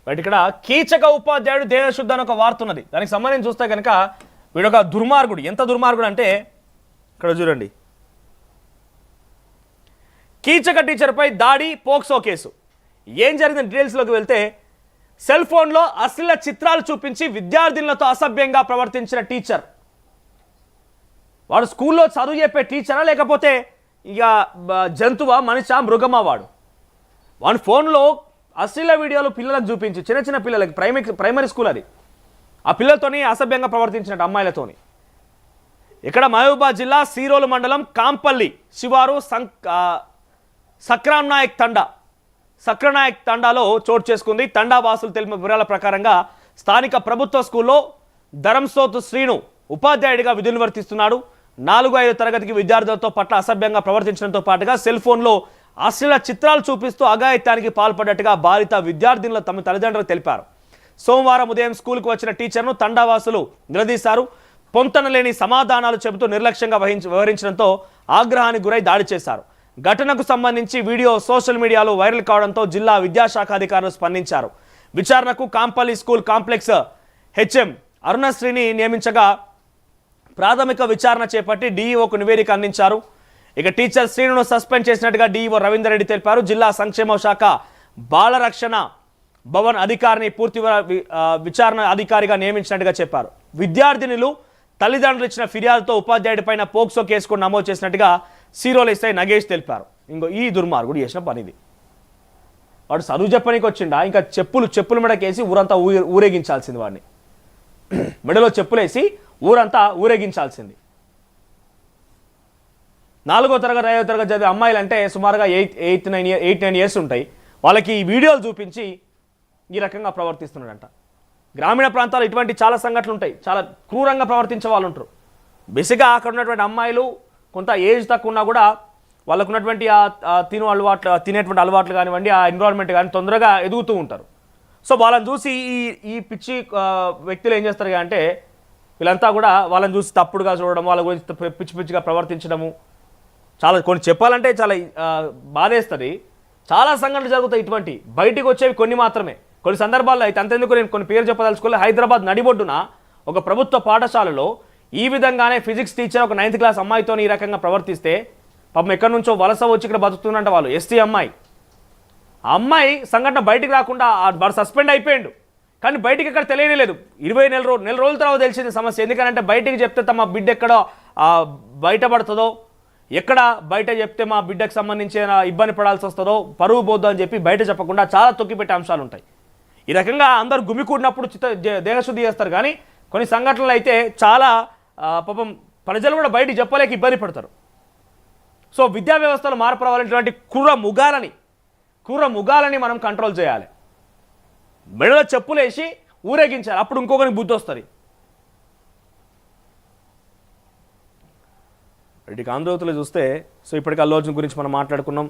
But ఇక్కడ కీచక ఉపాధ్యాయుడు దేహశుద్ధి అని ఒక వార్త ఉన్నది. దానికి సంబంధించి చూస్తే కనుక వీడొక దుర్మార్గుడు. ఎంత దుర్మార్గుడు అంటే ఇక్కడ చూడండి, కీచక టీచర్పై దాడి, పోక్సో కేసు. ఏం జరిగిన డీటెయిల్స్లోకి వెళ్తే, సెల్ ఫోన్లో అశ్లీల చిత్రాలు చూపించి విద్యార్థినులతో అసభ్యంగా ప్రవర్తించిన టీచర్. వాడు స్కూల్లో చదువు చెప్పే టీచరా లేకపోతే ఇక జంతువా, మనిషా, మృగమా? వాడి ఫోన్లో అశ్లీల వీడియోలు పిల్లలకు చూపించి, చిన్న చిన్న పిల్లలకి, ప్రైమరీ స్కూల్ అది, ఆ పిల్లలతోని అసభ్యంగా ప్రవర్తించినట్టు అమ్మాయిలతోని. ఇక్కడ మహబూబాబాద్ జిల్లా సీరోలు మండలం కాంపల్లి శివారు సక్రనాయక్ తండాలో చోటు చేసుకుంది. తండా వాసులు తెలిపిన వివరాల ప్రకారంగా స్థానిక ప్రభుత్వ స్కూల్లో ధరంసోతు శ్రీను ఉపాధ్యాయుడిగా విధులు నిర్వర్తిస్తున్నాడు. 4-5 తరగతికి విద్యార్థులతో పట్ల అసభ్యంగా ప్రవర్తించడంతో పాటుగా సెల్ ఫోన్లో అశ్లీల చిత్రాలు చూపిస్తూ అఘాయిత్యానికి పాల్పడ్డట్టుగా బాధిత విద్యార్థినులు తమ తల్లిదండ్రులకు తెలిపారు. సోమవారం ఉదయం స్కూల్కు వచ్చిన టీచర్ను తండావాసులు నిలదీశారు. పొంతనలేని సమాధానాలు చెబుతూ నిర్లక్ష్యంగా వ్యవహరించడంతో ఆగ్రహానికి గురై దాడి చేశారు. ఘటనకు సంబంధించి వీడియో సోషల్ మీడియాలో వైరల్ కావడంతో జిల్లా విద్యాశాఖ అధికారులు స్పందించారు. విచారణకు కాంపల్లి స్కూల్ కాంప్లెక్స్ హెచ్ఎం అరుణశ్రీని నియమించగా ప్రాథమిక విచారణ చేపట్టి డీఈఓకు నివేదిక అందించారు. ఇక టీచర్ శ్రీనును సస్పెండ్ చేసినట్టుగా డీఈఓ రవీందర్ రెడ్డి తెలిపారు. జిల్లా సంక్షేమ శాఖ బాలరక్షణ భవన్ అధికారిని పూర్తి విచారణ అధికారిగా నియమించినట్టుగా చెప్పారు. విద్యార్థినులు తల్లిదండ్రులు ఇచ్చిన ఫిర్యాదుతో ఉపాధ్యాయుడిపైన పోక్సో కేసు కూడా నమోదు చేసినట్టుగా సీరోల్ ఎస్ఐ నగేష్ తెలిపారు. ఈ దుర్మార్గుడు చేసిన పనిది. వాడు చదువు చెప్పడానికి వచ్చిండా, ఇంకా చెప్పులు మెడకేసి ఊరంతా ఊరేగించాల్సింది. వాడిని మెడలో చెప్పులేసి ఊరంతా ఊరేగించాల్సింది. 4వ తరగతి 5వ తరగతి చదివే అమ్మాయిలు అంటే సుమారుగా 8-9 ఇయర్స్ ఉంటాయి. వాళ్ళకి ఈ వీడియోలు చూపించి ఈ రకంగా ప్రవర్తిస్తున్నాడంట. గ్రామీణ ప్రాంతాల్లో ఇటువంటి చాలా సంఘటనలు ఉంటాయి. చాలా క్రూరంగా ప్రవర్తించే వాళ్ళు ఉంటారు. బేసిక్గా అక్కడ ఉన్నటువంటి అమ్మాయిలు కొంత ఏజ్ తక్కువ ఉన్నా కూడా వాళ్ళకు ఉన్నటువంటి తినేటువంటి అలవాట్లు కానివ్వండి, ఆ ఎన్విరాన్మెంట్ కానీ తొందరగా ఎదుగుతూ ఉంటారు. సో వాళ్ళని చూసి ఈ పిచ్చి వ్యక్తులు ఏం చేస్తారు అంటే, వీళ్ళంతా కూడా వాళ్ళని చూసి తప్పుడుగా చూడడం, వాళ్ళ గురించి పిచ్చిగా ప్రవర్తించడము, చాలా కొన్ని చెప్పాలంటే చాలా బాధేస్తుంది. చాలా సంఘటనలు జరుగుతాయి ఇటువంటి. బయటికి వచ్చేవి కొన్ని మాత్రమే. కొన్ని సందర్భాల్లో అయితే అంతెందుకు నేను కొన్ని పేరు చెప్పదలుచుకోలే. హైదరాబాద్ నడిబొడ్డున ఒక ప్రభుత్వ పాఠశాలలో ఈ విధంగానే ఫిజిక్స్ టీచర్ ఒక 9th క్లాస్ అమ్మాయితో ఈ రకంగా ప్రవర్తిస్తే, పాపం ఎక్కడి నుంచో వలస వచ్చి ఇక్కడ బతుకుతుందంట. వాళ్ళు ఎస్టీ అమ్మాయి. ఆ అమ్మాయి సంఘటన బయటికి రాకుండా వాడు సస్పెండ్ అయిపోయాడు. కానీ బయటికి ఎక్కడ తెలియలేదు. 20 నెల రోజుల తర్వాత తెలిసింది సమస్య. ఎందుకంటే బయటికి చెప్తే తమ బిడ్డ ఎక్కడో బయటపడుతుందో, ఎక్కడ బయట చెప్తే మా బిడ్డకు సంబంధించిన ఇబ్బంది పడాల్సి వస్తుందో, పరువు పోద్దు అని చెప్పి బయట చెప్పకుండా చాలా తొక్కిపెట్టే అంశాలు ఉంటాయి. ఈ రకంగా అందరు గుమికూడినప్పుడు దేహశుద్ధి చేస్తారు. కానీ కొన్ని సంఘటనలు అయితే చాలా పాపం ప్రజలు కూడా బయటికి చెప్పలేక ఇబ్బంది పడతారు. సో విద్యా వ్యవస్థలో మార్పు రావాలనేటువంటి క్రూర ముగాలని మనం కంట్రోల్ చేయాలి. మెడలో చెప్పులేసి ఊరేగించాలి. అప్పుడు ఇంకొకరికి బుద్ధి వస్తుంది. ఇటు ఆంధ్రవతిలో చూస్తే, సో ఇప్పటికీ అల్లు అర్జున్ గురించి మనం మాట్లాడుకున్నాం.